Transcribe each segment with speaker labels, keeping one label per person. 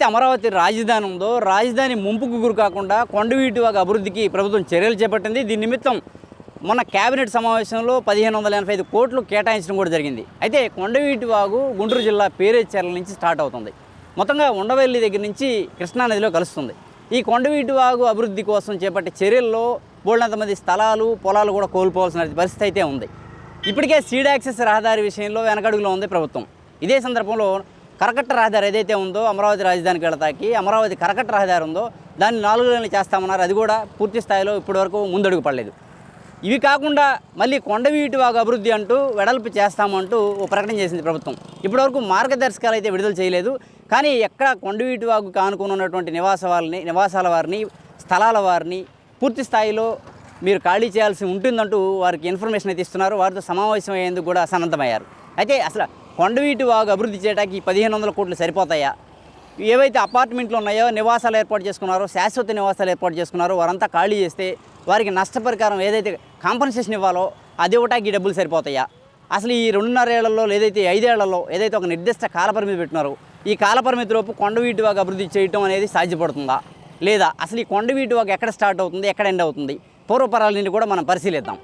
Speaker 1: అమరావతి రాజధాని ఉందో రాజధాని ముంపుకు గురి కాకుండా కొండవీటి వాగు అభివృద్ధికి ప్రభుత్వం చర్యలు చేపట్టింది. దీని నిమిత్తం మొన్న కేబినెట్ సమావేశంలో 1585 కోట్లు కేటాయించడం కూడా జరిగింది. అయితే కొండవీటి వాగు గుంటూరు జిల్లా పేరేచెర్ల నుంచి స్టార్ట్ అవుతుంది. మొత్తంగా ఉండవల్లి దగ్గర నుంచి కృష్ణానదిలో కలుస్తుంది. ఈ కొండవీటి వాగు అభివృద్ధి కోసం చేపట్టే చర్యల్లో బోల్డంతమంది స్థలాలు పొలాలు కూడా కోల్పోవాల్సిన పరిస్థితి అయితే ఉంది. ఇప్పటికే సీడ్ యాక్సెస్ రహదారి విషయంలో వెనకడుగులో ఉంది ప్రభుత్వం. ఇదే సందర్భంలో కరకట్ట రహదారి ఏదైతే ఉందో అమరావతి రాజధానికి వెళతాకి అమరావతి కరకట్ట రహదారి ఉందో దాన్ని 4 లేన్లు చేస్తామన్నారు. అది కూడా పూర్తి స్థాయిలో ఇప్పటివరకు ముందడుగు పడలేదు. ఇవి కాకుండా మళ్ళీ కొండవీటి వాగు అభివృద్ధి అంటూ వెడల్పు చేస్తామంటూ ఓ ప్రకటన చేసింది ప్రభుత్వం. ఇప్పటివరకు మార్గదర్శకాలు అయితే విడుదల చేయలేదు. కానీ ఎక్కడ కొండవీటి వాగుకు ఆనుకుని ఉన్నటువంటి నివాసాల వారిని స్థలాల వారిని పూర్తి స్థాయిలో మీరు ఖాళీ చేయాల్సి ఉంటుందంటూ వారికి ఇన్ఫర్మేషన్ అయితే ఇస్తున్నారు. వారితో సమావేశం అయ్యేందుకు కూడా సన్నద్ధమయ్యారు. అయితే అసలు కొండవీటి వాగు అభివృద్ధి చేయడానికి 1500 కోట్లు సరిపోతాయా? ఏవైతే అపార్ట్మెంట్లు ఉన్నాయో నివాసాలు ఏర్పాటు చేసుకున్నారో శాశ్వత నివాసాలు ఏర్పాటు చేసుకున్నారో వారంతా ఖాళీ చేస్తే వారికి నష్టపరిహారం ఏదైతే కాంపన్సేషన్ ఇవ్వాలో అది ఇవ్వటానికి డబ్బులు సరిపోతాయా? అసలు ఈ 2.5 ఏళ్లలో ఏదైతే 5 ఏళ్లలో ఏదైతే ఒక నిర్దిష్ట కాలపరిమితి పెట్టినారో ఈ కాలపరిమితిలోపు కొండవీటి వాగు అభివృద్ధి చేయటం అనేది సాధ్యపడుతుందా లేదా? అసలు ఈ కొండవీటి వాగు ఎక్కడ స్టార్ట్ అవుతుంది, ఎక్కడ ఎండ్ అవుతుంది, పూర్వపరాల నుండి కూడా మనం పరిశీలిద్దాం.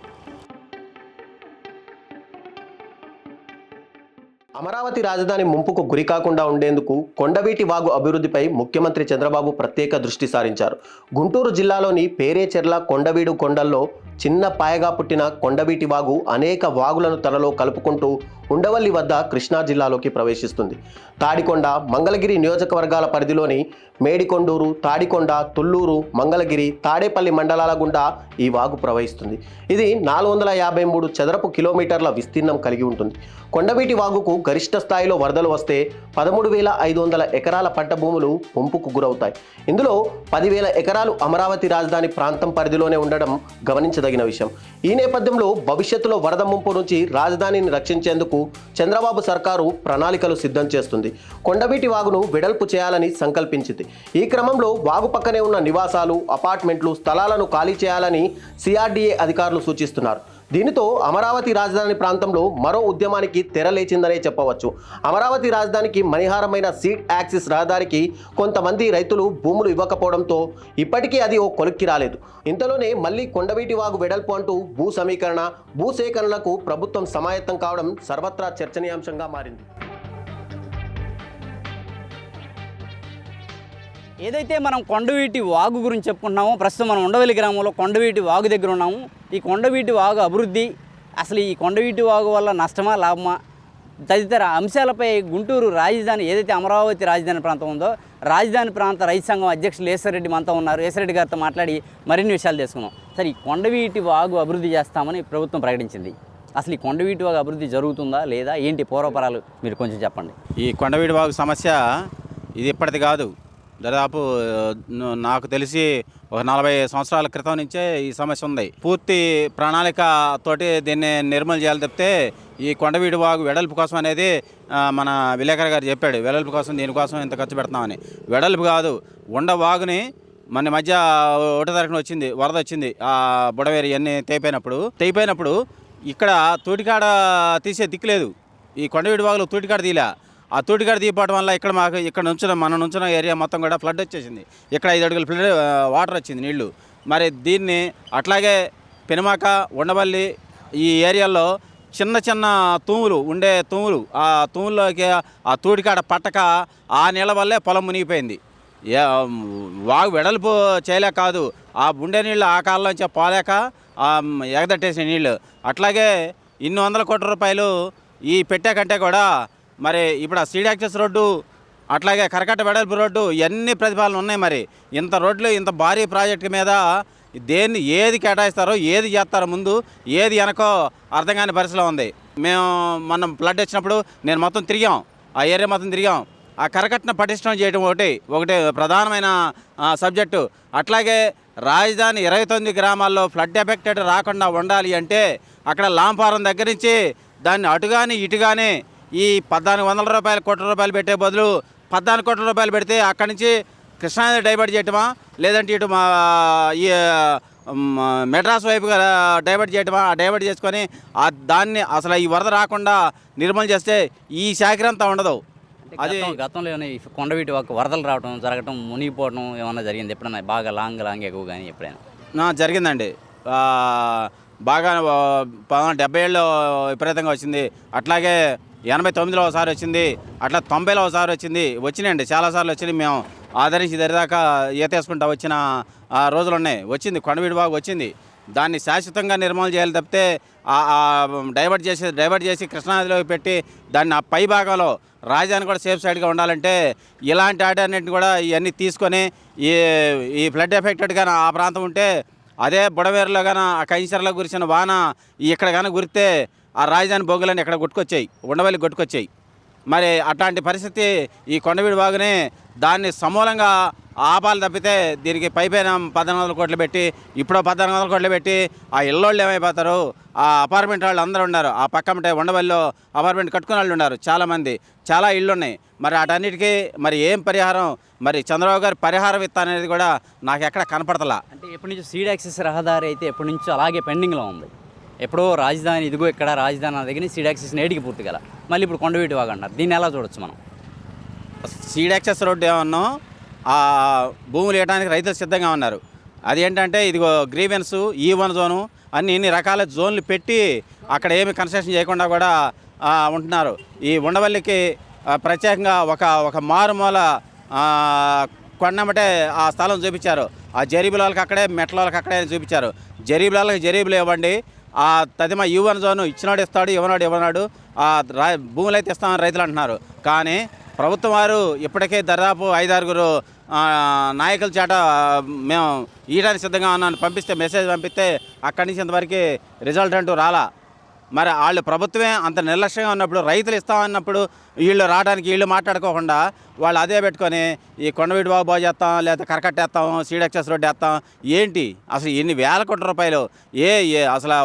Speaker 2: అమరావతి రాజధాని ముంపుకు గురి కాకుండా ఉండేందుకు కొండవీటి వాగు అభివృద్ధిపై ముఖ్యమంత్రి చంద్రబాబు ప్రత్యేక దృష్టి సారించారు. గుంటూరు జిల్లాలోని పేరేచెర్ల కొండవీడు కొండల్లో చిన్న పాయగా పుట్టిన కొండవీటి వాగు అనేక వాగులను తనలో కలుపుకుంటూ ఉండవల్లి వద్ద కృష్ణా జిల్లాలోకి ప్రవేశిస్తుంది. తాడికొండ, మంగళగిరి నియోజకవర్గాల పరిధిలోని మేడికొండూరు, తాడికొండ, తుళ్లూరు, మంగళగిరి, తాడేపల్లి మండలాల గుండా ఈ వాగు ప్రవహిస్తుంది. ఇది 453 చదరపు కిలోమీటర్ల విస్తీర్ణం కలిగి ఉంటుంది. కొండవీటి వాగుకు గరిష్ట స్థాయిలో వరదలు వస్తే 13,500 ఎకరాల పంట భూములు ముంపుకు గురవుతాయి. ఇందులో 10,000 ఎకరాలు అమరావతి రాజధాని ప్రాంతం పరిధిలోనే ఉండడం గమనించదగిన విషయం. ఈ నేపథ్యంలో భవిష్యత్తులో వరద ముంపు నుంచి రాజధానిని రక్షించేందుకు చంద్రబాబు సర్కారు ప్రణాళికలు సిద్ధం చేస్తుంది. కొండవీటి వాగును వెడల్పు చేయాలని సంకల్పించింది. ఈ క్రమంలో వాగు పక్కనే ఉన్న నివాసాలు, అపార్ట్మెంట్లు, స్థలాలను ఖాళీ చేయాలని సిఆర్డీఏ అధికారులు సూచిస్తున్నారు. దీనితో అమరావతి రాజధాని ప్రాంతంలో మరో ఉద్యమానికి తెరలేచిందనే చెప్పవచ్చు. అమరావతి రాజధానికి మణిహారమైన సీడ్ యాక్సిస్ రహదారికి కొంతమంది రైతులు భూములు ఇవ్వకపోవడంతో ఇప్పటికీ అది ఓ కొలిక్కి రాలేదు. ఇంతలోనే మళ్ళీ కొండవీటి వాగు వెడల్పు అంటూ భూ సమీకరణ, భూసేకరణలకు ప్రభుత్వం సమాయత్తం కావడం సర్వత్రా చర్చనీయాంశంగా మారింది.
Speaker 1: ఏదైతే మనం కొండవీటి వాగు గురించి చెప్పుకుంటున్నామో ప్రస్తుతం మనం ఉండవల్లి గ్రామంలో కొండవీటి వాగు దగ్గర ఉన్నాము. ఈ కొండవీటి వాగు అభివృద్ధి, అసలు ఈ కొండవీటి వాగు వల్ల నష్టమా లాభమా తదితర అంశాలపై గుంటూరు రాజధాని ఏదైతే అమరావతి రాజధాని ప్రాంతం ఉందో రాజధాని ప్రాంత రైతు సంఘం అధ్యక్షులు ఈశ్వరరెడ్డి మనతో ఉన్నారు. ఈశ్వరరెడ్డి గారితో మాట్లాడి మరిన్ని విషయాలు తెలుసుకున్నాం. సరే, ఈ కొండవీటి వాగు అభివృద్ధి చేస్తామని ప్రభుత్వం ప్రకటించింది. అసలు ఈ కొండవీటి వాగు అభివృద్ధి జరుగుతుందా లేదా, ఏంటి పూర్వపరాలు మీరు కొంచెం చెప్పండి.
Speaker 3: ఈ కొండవీటి వాగు సమస్య ఇది ఇప్పటిది కాదు. దాదాపు నాకు తెలిసి ఒక 40 సంవత్సరాల క్రితం నుంచే ఈ సమస్య ఉంది. పూర్తి ప్రణాళికతోటి దీన్ని నిర్మూలన చేయాలి తప్పితే ఈ కొండవీటి వాగు వెడల్పు కోసం అనేది మన విలేకరు గారు చెప్పాడు. వెడల్పు కోసం దీనికోసం ఇంత ఖర్చు పెడుతున్నామని. వెడల్పు కాదు, వాగుని మన మధ్య 1వ తారీఖున వచ్చింది వరద వచ్చింది. ఆ బుడవేరి అన్నీ తెగిపోయినప్పుడు ఇక్కడ తూటికాడ తీసే దిక్కులేదు. ఈ కొండవీటి వాగులో తూటికాడ తీలా. ఆ తూటికాడ తీయపోవడం వల్ల ఇక్కడ మనం నుంచిన ఏరియా మొత్తం కూడా ఫ్లడ్ వచ్చేసింది. ఇక్కడ 5 అడుగుల ఫ్లడ్ వాటర్ వచ్చింది, నీళ్లు. మరి దీన్ని అట్లాగే పెనుమాక, ఉండవల్లి ఈ ఏరియాలో చిన్న చిన్న తూములు ఆ తూముల్లోకి ఆ తూటికాడ పట్టక ఆ నీళ్ళ వల్లే పొలం మునిగిపోయింది. వాగు వెడల్పు చేయలేక కాదు, ఆ ఉండే నీళ్ళు ఆ కాలంలోంచి పోలేక ఎగదట్టేసిన నీళ్ళు. అట్లాగే ఇన్ని 100 కోట్ల రూపాయలు ఈ పెట్టాకంటే కూడా మరి ఇప్పుడు ఆ సీడ్ యాక్సెస్ రోడ్డు, అట్లాగే కరకట్ట వెడల్పు రోడ్డు, ఇవన్నీ ప్రతిపాదనలు ఉన్నాయి. మరి ఇంత రోడ్లు, ఇంత భారీ ప్రాజెక్టు మీద ఏది కేటాయిస్తారో, ఏది చేస్తారో, ముందు ఏది వెనకో అర్థం కాని పరిస్థితిలో ఉంది. మేము మనం ఫ్లడ్ వచ్చినప్పుడు నేను మొత్తం తిరిగాం, ఆ ఏరియా మొత్తం తిరిగాం. ఆ కరకట్టను పటిష్టం చేయడం ఒకటి ప్రధానమైన సబ్జెక్టు. అట్లాగే రాజధాని 29 గ్రామాల్లో ఫ్లడ్ ఎఫెక్టెడ్ రాకుండా ఉండాలి అంటే అక్కడ లాంపారం దగ్గర నుంచి దాన్ని అటుగాని ఇటుగానే ఈ 1,400 కోట్ల రూపాయలు పెట్టే బదులు 14 కోట్ల రూపాయలు పెడితే అక్కడి నుంచి కృష్ణానది డైవర్ట్ చేయటమా, లేదంటే ఇటు ఈ మెడ్రాస్ వైపుగా డైవర్ట్ చేయటమా, ఆ డైవర్ట్ చేసుకొని దాన్ని అసలు ఈ వరద రాకుండా నిర్మూలన చేస్తే ఈ శాఖరంతా ఉండదు. అది
Speaker 1: గతంలో ఏమైనా ఈ కొండవీటి వాగు వరదలు రావడం జరగటం మునిగిపోవడం ఏమన్నా జరిగింది ఎప్పుడైనా బాగా లాంగ్ ఎక్కువ కానీ ఎప్పుడైనా
Speaker 3: జరిగిందండి. బాగా 70 ఏళ్ళు విపరీతంగా వచ్చింది. అట్లాగే 89లో ఒకసారి వచ్చింది. అట్లా 90లో ఒకసారి వచ్చినాయండి. చాలాసార్లు వచ్చినాయి. మేము ఆదరించి దరిదాకా ఈతేసుకుంటా వచ్చిన రోజులు ఉన్నాయి. వచ్చింది కొండవీటి వాగు వచ్చింది. దాన్ని శాశ్వతంగా నిర్మూలన చేయాలి తప్పితే డైవర్ట్ చేసి కృష్ణానదిలోకి పెట్టి దాన్ని ఆ పై భాగంలో రాజధాని కూడా సేఫ్ సైడ్గా ఉండాలంటే ఇలాంటి ఆటన్నిటిని కూడా ఇవన్నీ తీసుకొని ఈ ఫ్లడ్ ఎఫెక్టెడ్ కానీ ఆ ప్రాంతం ఉంటే అదే బుడవేరులో కానీ ఆ కైసర్లో కురిసిన వాన ఇక్కడ కానీ కురితే ఆ రాజధాని బొగ్గులని ఇక్కడ కొట్టుకొచ్చాయి, ఉండవల్లి కొట్టుకొచ్చాయి. మరి అట్లాంటి పరిస్థితి ఈ కొండవీడి వాగునే దాన్ని సమూలంగా ఆపాలి తప్పితే దీనికి పైపైన 1400 కోట్లు పెట్టి ఇప్పుడు 1400 కోట్లు పెట్టి ఆ ఇళ్ళోళ్ళు ఏమైపోతారు? ఆ అపార్ట్మెంట్ వాళ్ళు అందరూ ఉన్నారు. ఆ పక్కమంటే ఉండవల్లిలో అపార్ట్మెంట్ కట్టుకునే వాళ్ళు ఉన్నారు చాలామంది, చాలా ఇళ్ళు ఉన్నాయి. మరి వాటన్నిటికీ మరి ఏం పరిహారం, మరి చంద్రబాబు గారి పరిహారం ఇస్తాననేది కూడా నాకు ఎక్కడ కనపడతలా.
Speaker 1: అంటే ఎప్పటి నుంచో సీడ్ యాక్సెస్ రహదారి అయితే ఎప్పటి నుంచో అలాగే పెండింగ్లో ఉంది. ఎప్పుడో రాజధాని ఇదిగో ఇక్కడ రాజధాని దగ్గర సీడ్ యాక్సెస్ నేటికి పూర్తి గల మళ్ళీ ఇప్పుడు కొండవీటి వాగు అంటారు. దీన్ని ఎలా చూడొచ్చు మనం?
Speaker 3: సీడ్ యాక్సెస్ రోడ్డు ఏమన్నా ఆ భూములు వేయడానికి రైతులు సిద్ధంగా ఉన్నారు. అది ఏంటంటే ఇదిగో గ్రీవెన్స్ E1 జోను ఇన్ని రకాల జోన్లు పెట్టి అక్కడ ఏమి కన్స్ట్రక్షన్ చేయకుండా కూడా ఉంటున్నారు. ఈ ఉండవల్లికి ప్రత్యేకంగా ఒక మారుమూల కొండమటే ఆ స్థలం చూపించారు. ఆ జరీబుల వాళ్ళకి అక్కడే, మెట్ల వాళ్ళకి అక్కడే చూపించారు. జరీబుల వాళ్ళకి జరీబులు ఇవ్వండి, ఆ తదిమ E1 జోను ఇచ్చినాడు ఇస్తాడు, ఇవ్వనాడు భూములు అయితే ఇస్తామని రైతులు అంటున్నారు. కానీ ప్రభుత్వం వారు ఇప్పటికే దాదాపు 5-6 నాయకుల చేట మేము ఈయడానికి సిద్ధంగా ఉన్నాను పంపిస్తే మెసేజ్ పంపిస్తే అక్కడి నుంచి ఇంతవరకు రిజల్ట్ అంటూ రాలా. మరి వాళ్ళు ప్రభుత్వమే అంత నిర్లక్ష్యంగా ఉన్నప్పుడు రైతులు ఇస్తామన్నప్పుడు వీళ్ళు రావడానికి వీళ్ళు మాట్లాడుకోకుండా వాళ్ళు అదే పెట్టుకొని ఈ కొండవీటి వాగు బాగు చేస్తాం, లేకపోతే కరకట్టేస్తాం, సీడ్ యాక్సెస్ రోడ్డు వేస్తాం. ఏంటి అసలు ఇన్ని వేల కోట్ల రూపాయలు అసలు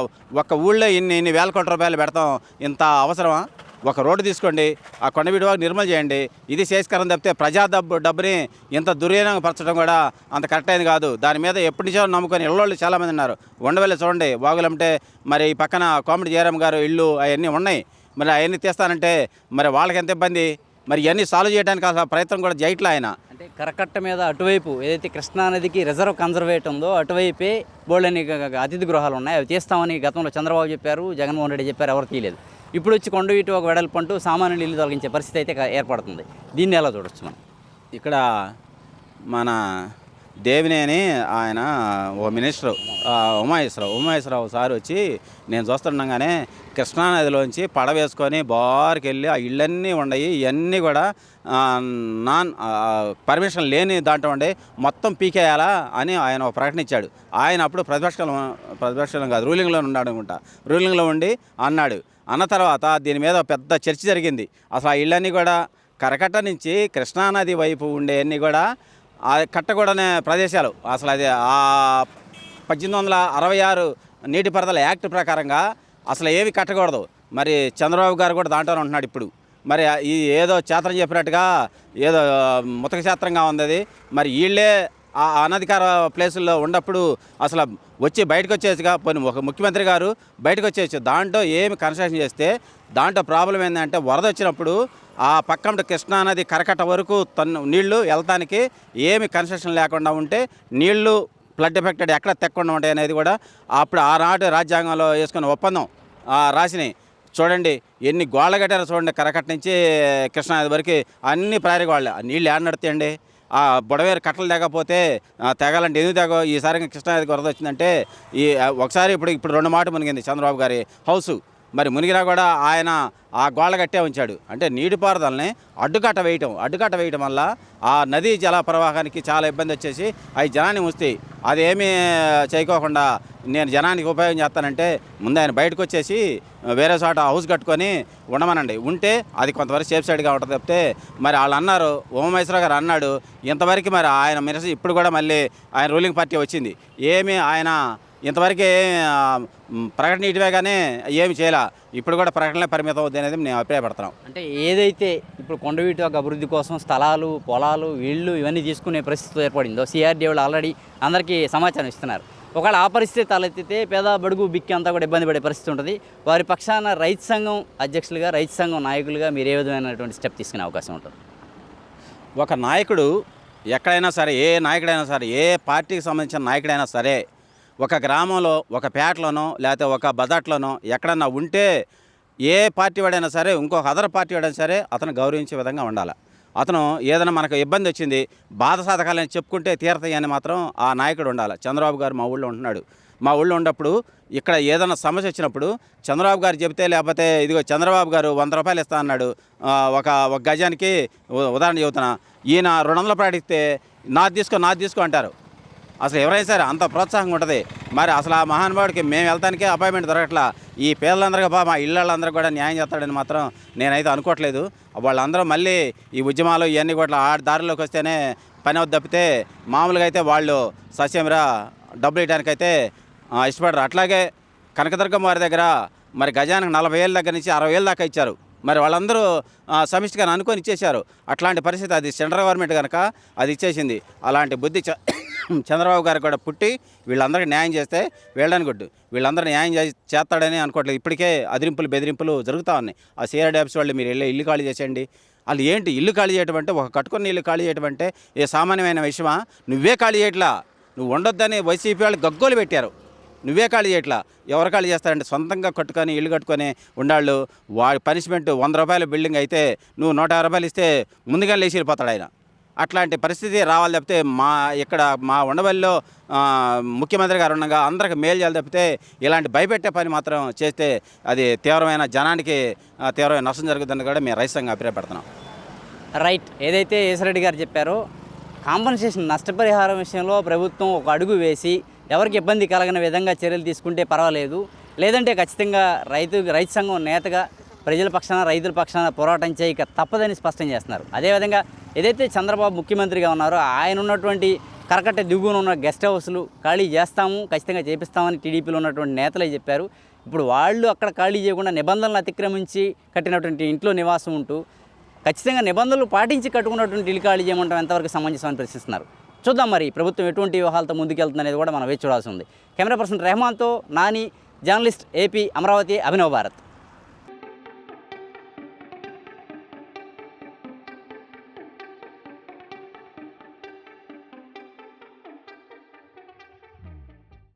Speaker 3: ఒక్క ఊళ్ళో ఇన్ని వేల కోట్ల రూపాయలు పెడతాం? ఇంత అవసరమా? ఒక రోడ్డు తీసుకోండి, ఆ కొండవీటి వాగు నిర్మూలన చేయండి. ఇది చేస్కరం తప్పితే ప్రజా డబ్బుని ఇంత దుర్వినియోగం పరచడం కూడా అంత కరెక్ట్ అయింది కాదు. దాని మీద ఎప్పటి నుంచో నమ్ముకొని ఇళ్ళోళ్ళు చాలామంది ఉన్నారు. ఉండవల్లి చూడండి వాగులంటే మరి ఈ పక్కన కోమటి జయరామ్ గారు ఇల్లు అవన్నీ ఉన్నాయి. మరి అవన్నీ తీస్తానంటే మరి వాళ్ళకి ఎంత ఇబ్బంది. మరి ఇవన్నీ సాల్వ్ చేయడానికి అసలు ప్రయత్నం కూడా చేయట్లా ఆయన.
Speaker 1: అంటే కరకట్ట మీద అటువైపు ఏదైతే కృష్ణానదికి రిజర్వ్ కన్జర్వేట్ ఉందో అటువైపే బోల్డని అతిథి గృహాలు ఉన్నాయి, అవి తీస్తామని గతంలో చంద్రబాబు చెప్పారు, జగన్మోహన్ రెడ్డి చెప్పారు, ఎవరు తీయలేదు. ఇప్పుడు వచ్చి కొండవీటి ఒక వెడల్పు అంటూ సామాన్యులు ఇల్లు తొలగించే పరిస్థితి అయితే ఏర్పడుతుంది. దీన్ని ఎలా చూడొచ్చు మనం?
Speaker 3: ఇక్కడ మన దేవినేని ఆయన ఓ మినిస్టరు ఉమాయేశ్వరరావు సార్ వచ్చి నేను చూస్తుండగానే కృష్ణానదిలోంచి పడవేసుకొని బారుకి వెళ్ళి ఆ ఇళ్ళన్నీ ఉన్నాయి, ఇవన్నీ కూడా పర్మిషన్ లేని దాంట్లో ఉండే మొత్తం పీకేయాలా అని ఆయన ఒక ప్రకటన ఇచ్చాడు. ఆయన అప్పుడు ప్రతిపక్షంలో కాదు రూలింగ్లో ఉన్నాడు అనుకుంటా, రూలింగ్లో ఉండి అన్న తర్వాత దీని మీద పెద్ద చర్చ జరిగింది. అసలు ఆ ఇళ్ళన్నీ కూడా కరకట్ట నుంచి కృష్ణానది వైపు ఉండేవన్నీ కూడా కట్టకూడనే ప్రదేశాలు. అసలు అది 1866 నీటిపారుదల యాక్ట్ ప్రకారంగా అసలు ఏవి కట్టకూడదు. మరి చంద్రబాబు గారు కూడా దాంట్లోనే ఉంటున్నాడు ఇప్పుడు. మరి ఈ ఏదో చేత్రం చెప్పినట్టుగా ఏదో ముతక చేత్రంగా ఉంది అది. మరి వీళ్ళే ఆ అనధికార ప్లేసుల్లో ఉన్నప్పుడు అసలు వచ్చి బయటకు వచ్చేసిగా పోనీ ఒక ముఖ్యమంత్రి గారు బయటకు వచ్చేసి దాంట్లో ఏమి కన్స్ట్రక్షన్ చేస్తే దాంట్లో ప్రాబ్లం ఏంటంటే వరద వచ్చినప్పుడు ఆ పక్కన కృష్ణానది కరకట్ట వరకు నీళ్లు వెళ్తానికి ఏమి కన్స్ట్రక్షన్ లేకుండా ఉంటే నీళ్లు ఫ్లడ్ ఎఫెక్టెడ్ ఎక్కడ తెక్కకుండా ఉంటాయి అనేది కూడా అప్పుడు ఆనాటి రాజ్యాంగంలో వేసుకున్న ఒప్పందం రాసినాయి. చూడండి ఎన్ని గోళ్ళ కట్టారో చూడండి, కరకట్ట నుంచి కృష్ణానది వరకు అన్ని ప్రయారీ గోళ్ళ. నీళ్ళు ఏడ నడుతాయండి? ఆ బుడవేరు కట్టలు తెగపోతే తెగాలంటే ఎందుకు తెగో? ఈసారి కృష్ణానదికి వరద వచ్చిందంటే ఒకసారి ఇప్పుడు 2 మాటలు మునిగింది చంద్రబాబు గారి హౌసు. మరి మునిగినా కూడా ఆయన ఆ గోళ్ళ కట్టే ఉంచాడు. అంటే నీటిపారుదలని అడ్డుకట్ట వేయటం వల్ల ఆ నదీ జల ప్రవాహానికి చాలా ఇబ్బంది వచ్చేసి అవి జనాన్ని ముస్తాయి. అదేమీ చేయకోకుండా నేను జనానికి ఉపయోగం చేస్తానంటే ముందు ఆయన బయటకు వచ్చేసి వేరే చోట హౌస్ కట్టుకొని ఉండమనండి. ఉంటే అది కొంతవరకు సేఫ్ సైడ్గా ఉంటుంది తప్పితే మరి వాళ్ళు అన్నారు, ఉమామహేశ్వరరావు గారు అన్నాడు ఇంతవరకు మరి ఆయన మినిస్టర్ ఇప్పుడు కూడా మళ్ళీ ఆయన రూలింగ్ పార్టీ వచ్చింది, ఏమీ ఆయన ఇంతవరకే ప్రకటన ఇటువే కానీ ఏమి చేయాల. ఇప్పుడు కూడా ప్రకటనలే పరిమితం అవుతుంది అనేది నేను అభిప్రాయపడుతున్నాం.
Speaker 1: అంటే ఏదైతే ఇప్పుడు కొండవీటి యొక్క అభివృద్ధి కోసం స్థలాలు, పొలాలు, ఇళ్ళు ఇవన్నీ తీసుకునే పరిస్థితి ఏర్పడిందో సిఆర్డీ వాళ్ళు ఆల్రెడీ అందరికీ సమాచారం ఇస్తున్నారు. ఒకవేళ ఆ పరిస్థితి తలెత్తితే పేద బడుగు బిక్కి అంతా కూడా ఇబ్బంది పడే పరిస్థితి ఉంటుంది. వారి పక్షాన రైతు సంఘం అధ్యక్షులుగా, రైతు సంఘం నాయకులుగా మీరు ఏ విధమైనటువంటి స్టెప్ తీసుకునే అవకాశం ఉంటుంది?
Speaker 3: ఒక నాయకుడు ఎక్కడైనా సరే, ఏ నాయకుడైనా సరే, ఏ పార్టీకి సంబంధించిన నాయకుడైనా సరే, ఒక గ్రామంలో, ఒక పేటలోనో లేకపోతే ఒక బజాట్లోనో ఎక్కడన్నా ఉంటే ఏ పార్టీ వాడైనా సరే, ఇంకొక అదర్ పార్టీ వాడైనా సరే అతను గౌరవించే విధంగా ఉండాలి. అతను ఏదైనా మనకు ఇబ్బంది వచ్చింది, బాధ సాధకాలని చెప్పుకుంటే తీరతాయని మాత్రం ఆ నాయకుడు ఉండాలి. చంద్రబాబు గారు మా ఊళ్ళో ఉంటున్నాడు. మా ఊళ్ళో ఉన్నప్పుడు ఇక్కడ ఏదైనా సమస్య వచ్చినప్పుడు చంద్రబాబు గారు చెబితే, లేకపోతే ఇదిగో చంద్రబాబు గారు 100 రూపాయలు ఇస్తా అన్నాడు ఒక గజానికి, ఉదాహరణ చెబుతున్నా, ఈయన 200 అడిగితే నాది తీసుకో అంటారు. అసలు ఎవరైనా సరే అంత ప్రోత్సాహంగా ఉంటుంది. మరి అసలు ఆ మహానుభావుడికి మేము వెళ్తానికే అపాయింట్మెంట్ దొరకట్లా. ఈ పేదలందరికీ మా ఇళ్ళందరూ కూడా న్యాయం చేస్తాడని మాత్రం నేనైతే అనుకోవట్లేదు. వాళ్ళందరూ మళ్ళీ ఈ ఉద్యమాలు ఇవన్నీ కూడా ఆ దారిలోకి వస్తేనే పని అవుతుంది తప్పితే మామూలుగా అయితే వాళ్ళు సస్యమిరా డబ్బులు ఇవ్వడానికైతే ఇష్టపడరు. అట్లాగే కనకదుర్గమ్మ వారి దగ్గర మరి గజానికి 40,000 దగ్గర నుంచి 60,000 దాకా ఇచ్చారు. మరి వాళ్ళందరూ సమిష్టిగా అనుకొని ఇచ్చేశారు. అట్లాంటి పరిస్థితి, అది సెంట్రల్ గవర్నమెంట్ కనుక అది ఇచ్చేసింది. అలాంటి బుద్ధి చంద్రబాబు గారికి కూడా పుట్టి వీళ్ళందరికీ న్యాయం చేస్తే వీళ్ళని గుడ్డు, వీళ్ళందరూ న్యాయం చేస్తాడని అనుకోవట్లేదు. ఇప్పటికే అదిరింపులు బెదిరింపులు జరుగుతూ ఉన్నాయి. ఆ సిఆర్ డ్యాబ్స్ వాళ్ళు మీరు ఇల్లు ఖాళీ చేసేయండి. వాళ్ళు ఏంటి ఇల్లు ఖాళీ చేయటం అంటే, ఒక కట్టుకుని ఇల్లు ఖాళీ చేయటం అంటే ఏ సామాన్యమైన విషయమా? నువ్వే ఖాళీ చేయట్లా, నువ్వు ఉండొద్దని వైసీపీ వాళ్ళు గగ్గోలు పెట్టారు. నువ్వే ఖాళీ చేయట్లా. ఎవరు ఖాళీ చేస్తారంటే సొంతంగా కట్టుకొని ఇల్లు కట్టుకొని ఉండాళ్ళు. వాడి పనిష్మెంట్ 100 రూపాయల బిల్డింగ్ అయితే నువ్వు 150 రూపాయలు ఇస్తే ముందుగా లేచి వెళ్ళిపోతాడు ఆయన. అట్లాంటి పరిస్థితి రావాలి తప్పితే మా ఉండవల్లిలో ముఖ్యమంత్రి గారు ఉండగా అందరికి మేలు చేయాలి తప్పితే ఇలాంటి భయపెట్టే పని మాత్రం చేస్తే అది తీవ్రమైన జనానికి తీవ్రమైన నష్టం జరుగుతుందని కూడా మేము రైతు సంఘం అభిప్రాయపడుతున్నాం.
Speaker 1: రైట్. ఏదైతే ఈశ్వరెడ్డి గారు చెప్పారో, కాంపన్సేషన్ నష్టపరిహారం విషయంలో ప్రభుత్వం ఒక అడుగు వేసి ఎవరికి ఇబ్బంది కలగని విధంగా చర్యలు తీసుకుంటే పర్వాలేదు, లేదంటే ఖచ్చితంగా రైతు సంఘం నేతగా ప్రజల పక్షాన, రైతుల పక్షాన పోరాటం చేయక తప్పదని స్పష్టం చేస్తున్నారు. అదేవిధంగా ఏదైతే చంద్రబాబు ముఖ్యమంత్రిగా ఉన్నారో ఆయన ఉన్నటువంటి కరకట్ట దిగువన ఉన్న గెస్ట్ హౌస్లు ఖాళీ చేస్తాము, ఖచ్చితంగా చేపిస్తామని టీడీపీలో ఉన్నటువంటి నేతలే చెప్పారు. ఇప్పుడు వాళ్ళు అక్కడ ఖాళీ చేయకుండా నిబంధనలు అతిక్రమించి కట్టినటువంటి ఇంట్లో నివాసం ఉంటూ ఖచ్చితంగా నిబంధనలు పాటించి కట్టుకున్నటువంటి ఇల్లు ఖాళీ చేయమంటాం ఎంతవరకు సమంజసమని ప్రశ్నిస్తున్నారు. చూద్దాం మరి ప్రభుత్వం ఎటువంటి వ్యూహాలతో ముందుకెళ్తుంది అనేది కూడా మనం వేచి చూడాల్సి ఉంది. కెమెరా పర్సన్ రెహమాన్తో నాని, జర్నలిస్ట్, ఏపీ, అమరావతి, అభినవ్ భారత్.